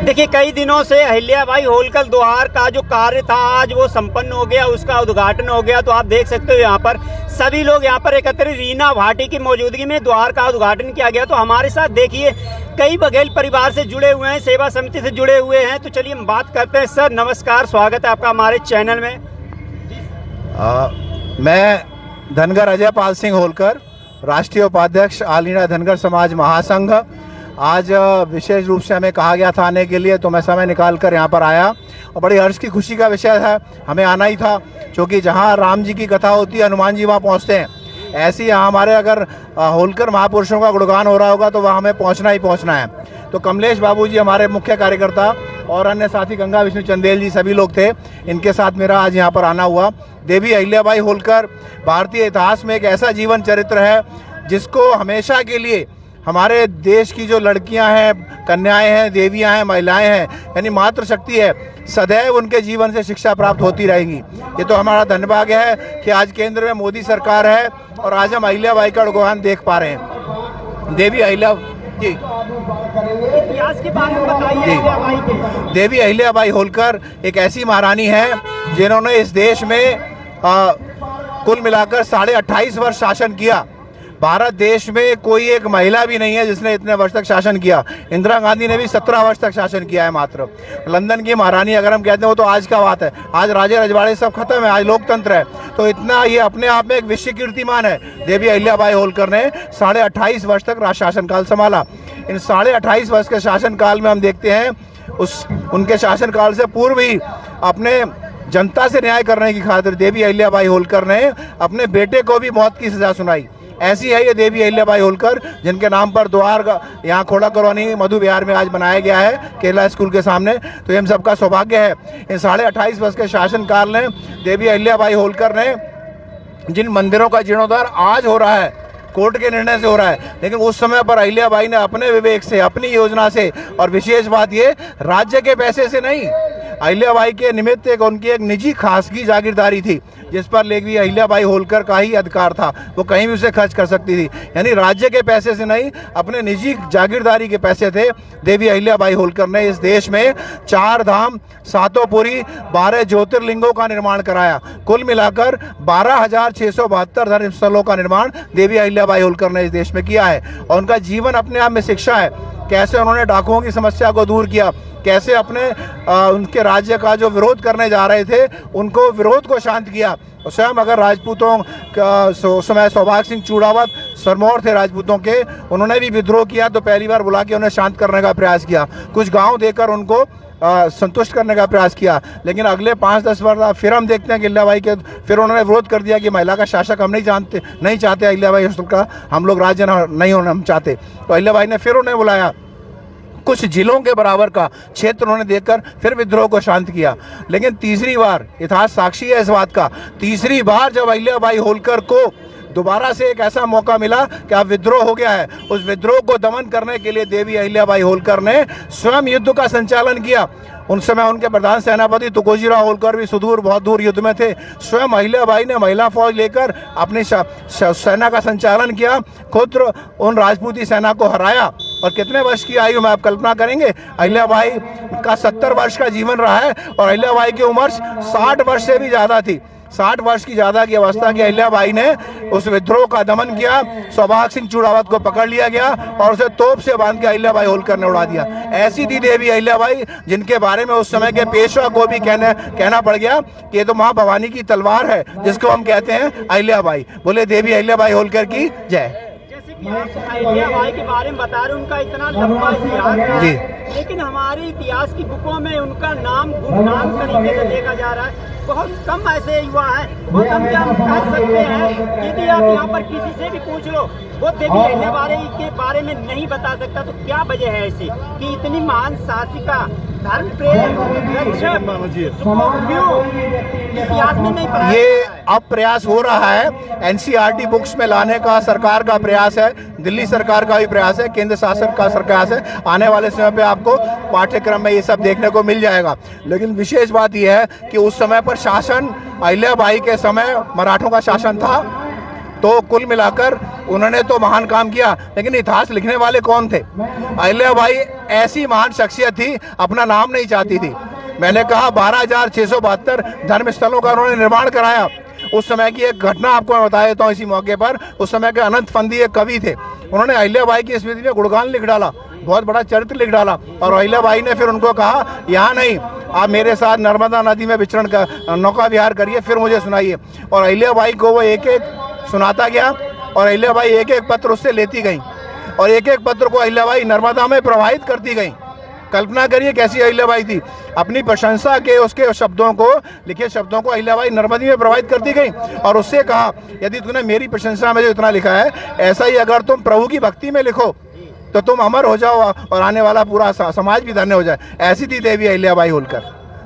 देखिए, कई दिनों से अहिल्याबाई होलकर द्वार का जो कार्य था आज वो संपन्न हो गया, उसका उद्घाटन हो गया। तो आप देख सकते हो यहाँ पर सभी लोग यहाँ पर एकत्रित, रीना भाटी की मौजूदगी में द्वार का उद्घाटन किया गया। तो हमारे साथ देखिए कई बघेल परिवार से जुड़े हुए हैं, सेवा समिति से जुड़े हुए हैं। तो चलिए हम बात करते हैं। सर नमस्कार, स्वागत है आपका हमारे चैनल में। मैं धनगर अजय पाल सिंह होलकर, राष्ट्रीय उपाध्यक्ष ऑल इंडिया धनगर समाज महासंघ। आज विशेष रूप से हमें कहा गया था आने के लिए, तो मैं समय निकाल कर यहाँ पर आया और बड़ी हर्ष की खुशी का विषय है, हमें आना ही था। क्योंकि जहाँ राम जी की कथा होती है हनुमान जी वहाँ पहुँचते हैं। ऐसे ही हमारे अगर होलकर महापुरुषों का गुणगान हो रहा होगा तो वहाँ हमें पहुँचना ही पहुँचना है। तो कमलेश बाबू जी हमारे मुख्य कार्यकर्ता और अन्य साथी गंगा विष्णु चंदेल जी सभी लोग थे, इनके साथ मेरा आज यहाँ पर आना हुआ। देवी अहिल्याबाई होलकर भारतीय इतिहास में एक ऐसा जीवन चरित्र है जिसको हमेशा के लिए हमारे देश की जो लड़कियां हैं, कन्याएं हैं, देवियां हैं, महिलाएं हैं, यानी मातृशक्ति है, सदैव उनके जीवन से शिक्षा प्राप्त होती रहेगी। ये तो हमारा धन्यभाग्य है कि आज केंद्र में मोदी सरकार है और आज हम अहिल्याबाई का गुणगान देख पा रहे हैं। देवी अहिल्या जी, इतिहास के बारे में बताइए अहिल्याबाई के। देवी अहिल्याबाई होलकर एक ऐसी महारानी है जिन्होंने इस देश में कुल मिलाकर 28.5 वर्ष शासन किया। भारत देश में कोई एक महिला भी नहीं है जिसने इतने वर्ष तक शासन किया। इंदिरा गांधी ने भी 17 वर्ष तक शासन किया है मात्र। लंदन की महारानी अगर हम कहते हैं वो तो आज का बात है, आज राजे रजवाड़े सब खत्म है, आज लोकतंत्र है। तो इतना ये अपने आप में एक विश्व कीर्तिमान है। देवी अहिल्याबाई होलकर ने 28.5 वर्ष तक शासन काल संभाला। इन 28.5 वर्ष के शासन काल में हम देखते हैं उनके शासन काल से पूर्व ही अपने जनता से न्याय करने की खातिर देवी अहिल्याबाई होलकर ने अपने बेटे को भी मौत की सजा सुनाई। ऐसी है ये देवी अहिल्याबाई होलकर, जिनके नाम पर द्वार यहाँ खोड़ा कॉलोनी मधु विहार में आज बनाया गया है, केरला स्कूल के सामने। तो ये हम सबका सौभाग्य है। इन 28.5 वर्ष के शासनकाल ने देवी अहिल्याबाई होलकर ने जिन मंदिरों का जीर्णोद्धार आज हो रहा है, कोर्ट के निर्णय से हो रहा है, लेकिन उस समय पर अहिल्याबाई ने अपने विवेक से, अपनी योजना से, और विशेष बात ये राज्य के पैसे से नहीं, अहिल्याबाई के निमित्त उनकी एक निजी खासगी जागीरदारी थी जिस पर देवी अहिल्याबाई होलकर का ही अधिकार था। वो कहीं भी उसे खर्च कर सकती थी, यानी राज्य के पैसे से नहीं, अपने निजी जागीरदारी के पैसे थे। देवी अहिल्याबाई होलकर ने इस देश में 4 धाम, 7 पुरी, 12 ज्योतिर्लिंगों का निर्माण कराया। कुल मिलाकर 12,672 धर्म स्थलों का निर्माण देवी अहिल्याबाई होलकर ने इस देश में किया है। और उनका जीवन अपने आप में शिक्षा है। कैसे उन्होंने डाकुओं की समस्या को दूर किया, कैसे अपने उनके राज्य का जो विरोध करने जा रहे थे उनको विरोध को शांत किया। स्वयं अगर राजपूतों का समय सौभाग्य सिंह चूड़ावत सरमौर थे राजपूतों के, उन्होंने भी विद्रोह किया तो पहली बार बुला के उन्हें शांत करने का प्रयास किया, कुछ गांव देकर उनको संतुष्ट करने का प्रयास किया। लेकिन अगले 5-10 वर्ष फिर हम देखते हैं कि अहिल्याबाई के फिर उन्होंने विरोध कर दिया कि महिला का शासक हम नहीं चाहते अहिल्याबाई होलकर का, हम लोग राज्य नहीं होना हम चाहते। तो अहिल्याबाई ने फिर उन्हें बुलाया, कुछ जिलों के बराबर का क्षेत्र उन्होंने देकर फिर विद्रोह को शांत किया। लेकिन तीसरी बार, इतिहास साक्षी है इस बात का, तीसरी बार जब अहिल्याबाई होलकर को दोबारा से एक ऐसा मौका मिला कि अब विद्रोह हो गया है, उस विद्रोह को दमन करने के लिए देवी अहिल्याबाई होलकर ने स्वयं युद्ध का संचालन किया। उन समय उनके प्रधान सेनापति तुकोजीराव होलकर भी सुदूर बहुत दूर युद्ध में थे। स्वयं अहिल्याबाई ने महिला फौज लेकर अपनी सेना का संचालन किया, खुद उन राजपूती सेना को हराया। और कितने वर्ष की आयु में आप कल्पना करेंगे, अहिल्याबाई का 70 वर्ष का जीवन रहा है और अहिल्याबाई की उम्र 60 वर्ष से भी ज़्यादा थी। 60 वर्ष की ज़्यादा की अवस्था की अहिल्याबाई ने उस विद्रोह का दमन किया। सौभाग्य सिंह चूड़ावत को पकड़ लिया गया और उसे तोप से बांध के अहिल्याबाई होलकर ने उड़ा दिया। ऐसी थी देवी अहिल्याबाई, जिनके बारे में उस समय के पेशवा को भी कहना पड़ गया कि ये तो माँ भवानी की तलवार है, जिसको हम कहते हैं अहिल्याबाई। बोले देवी अहिल्याबाई होलकर की जय। अहिल्याबाई के बारे में बता रहे, उनका इतना लंबा इतिहास है, लेकिन हमारे इतिहास की बुकों में उनका नाम गुमनाम तरीके से देखा जा रहा है। बहुत कम ऐसे युवा है, बहुत हम क्या कह सकते हैं, यदि आप यहाँ पर किसी से भी पूछ लो वो देवी अहिल्याबाई के बारे में नहीं बता सकता। तो क्या वजह है ऐसी कि इतनी महान शासिका, धर्म प्रेम, इतिहास में नहीं पढ़ा? ये अब प्रयास हो रहा है, NCERT बुक्स में लाने का सरकार का प्रयास है, दिल्ली सरकार का भी प्रयास है, केंद्र शासन का प्रयास है। आने वाले समय पे आपको पाठ्यक्रम में ये सब देखने को मिल जाएगा। लेकिन विशेष बात यह है कि उस समय पर शासन, अहिल्याबाई के समय मराठों का शासन था, तो कुल मिलाकर उन्होंने तो महान काम किया, लेकिन इतिहास लिखने वाले कौन थे? अहिल्याबाई ऐसी महान शख्सियत थी, अपना नाम नहीं चाहती थी। मैंने कहा 12,672 धर्म स्थलों का उन्होंने निर्माण कराया। उस समय की एक घटना आपको मैं बता देता हूँ इसी मौके पर। उस समय के अनंत फंदी एक कवि थे, उन्होंने अहिल्याबाई की स्मृति में गुणगान लिख डाला, बहुत बड़ा चरित्र लिख डाला। और अहिल्याबाई ने फिर उनको कहा यहाँ नहीं, आप मेरे साथ नर्मदा नदी में विचरण कर नौका विहार करिए, फिर मुझे सुनाइए। और अहिल्याबाई को वो एक एक सुनाता गया और अहिल्याबाई एक एक पत्र उससे लेती गई और एक एक पत्र को अहिल्याबाई नर्मदा में प्रवाहित करती गई। कल्पना करिए कैसी अहिल्याबाई थी। अपनी प्रशंसा के उसके शब्दों को, लिखे शब्दों को अहिल्याबाई नर्मदा में प्रवाहित करती गई और उससे कहा यदि तूने मेरी प्रशंसा में जो इतना लिखा है, ऐसा ही अगर तुम प्रभु की भक्ति में लिखो तो तुम अमर हो जाओ और आने वाला पूरा समाज भी धन्य हो जाए। ऐसी थी देवी अहिल्याबाई होलकर,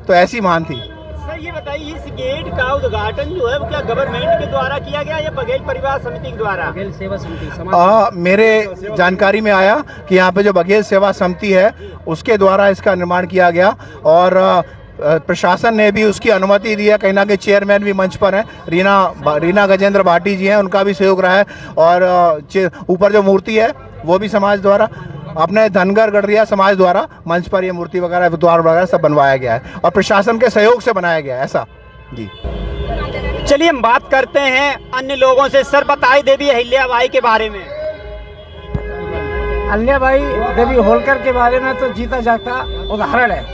तो ऐसी महान थी। सर ये बताइए, इस गेट का उद्घाटन जो है वो क्या गवर्नमेंट के द्वारा किया गया या बघेल परिवार समिति के द्वारा? बघेल सेवा समिति मेरे जानकारी में आया कि यहाँ पे जो बघेल सेवा समिति है उसके द्वारा इसका निर्माण किया गया और प्रशासन ने भी उसकी अनुमति दी है। कहीं ना कहीं चेयरमैन भी मंच पर हैं, रीना गजेंद्र भाटी जी हैं, उनका भी सहयोग रहा है। और ऊपर जो मूर्ति है वो भी समाज द्वारा, अपने धनगर गढ़रिया समाज द्वारा मंच पर ये मूर्ति वगैरह, द्वार वगैरह सब बनवाया गया है और प्रशासन के सहयोग से बनाया गया है ऐसा। जी चलिए हम बात करते हैं अन्य लोगों से। सर बताइए देवी अहिल्याबाई के बारे में। अहिल्याबाई देवी होलकर के बारे में तो जीता जागता उदाहरण है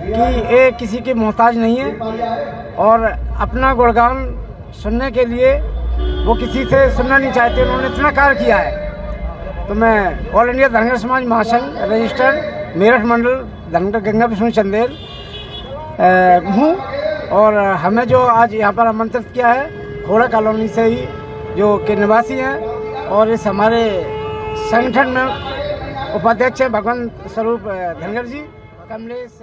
कि ये किसी की मोहताज नहीं है और अपना गुणगान सुनने के लिए वो किसी से सुनना नहीं चाहते, उन्होंने इतना कार्य किया है। तो मैं ऑल इंडिया धनगर समाज महासंघ रजिस्टर्ड मेरठ मंडल धनगर गंगा विष्णु चंदेल हूँ और हमें जो आज यहाँ पर आमंत्रित किया है खोड़ा कॉलोनी से ही जो के निवासी हैं और इस हमारे संगठन में उपाध्यक्ष है भगवंत स्वरूप धनगर जी, कमलेश